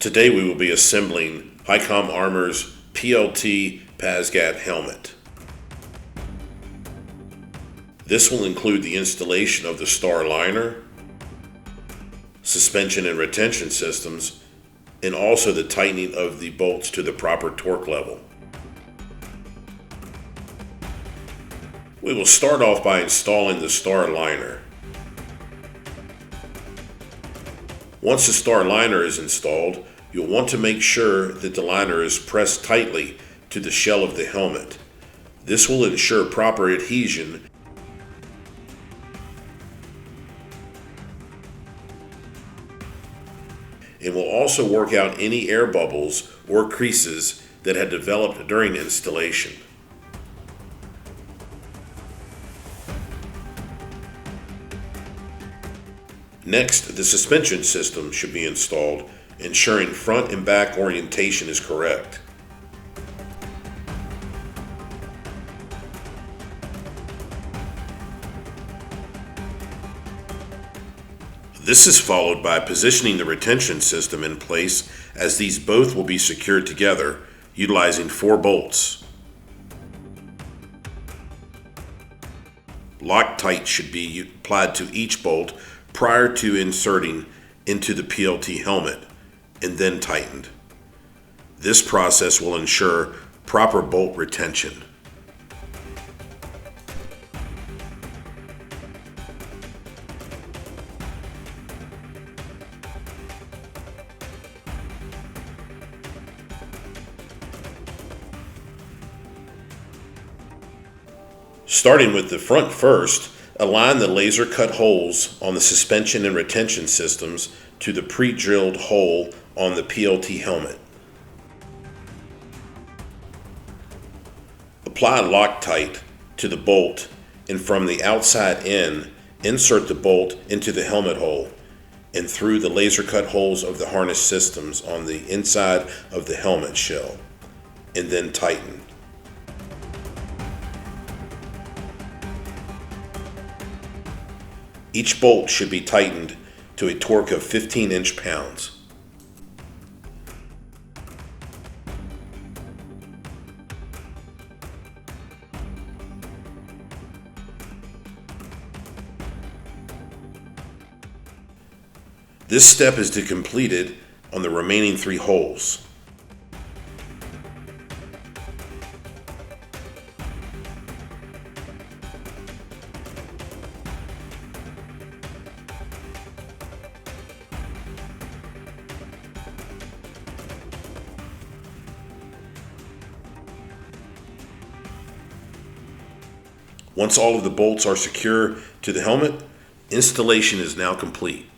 Today we will be assembling HighCom Armor's PLT PASGT helmet. This will include the installation of the star liner, suspension and retention systems, and also the tightening of the bolts to the proper torque level. We will start off by installing the star liner. Once the star liner is installed, you'll want to make sure that the liner is pressed tightly to the shell of the helmet. This will ensure proper adhesion and will also work out any air bubbles or creases that had developed during installation. Next, the suspension system should be installed, ensuring front and back orientation is correct. This is followed by positioning the retention system in place, as these both will be secured together utilizing 4 bolts. Loctite should be applied to each bolt prior to inserting into the PLT helmet and then tightened. This process will ensure proper bolt retention. Starting with the front first, align the laser cut holes on the suspension and retention systems to the pre-drilled hole on the PLT helmet. Apply Loctite to the bolt, and from the outside in, insert the bolt into the helmet hole and through the laser cut holes of the harness systems on the inside of the helmet shell, and then tighten. Each bolt should be tightened to a torque of 15 inch-pounds. This step is to be completed on the remaining 3 holes. Once all of the bolts are secure to the helmet, installation is now complete.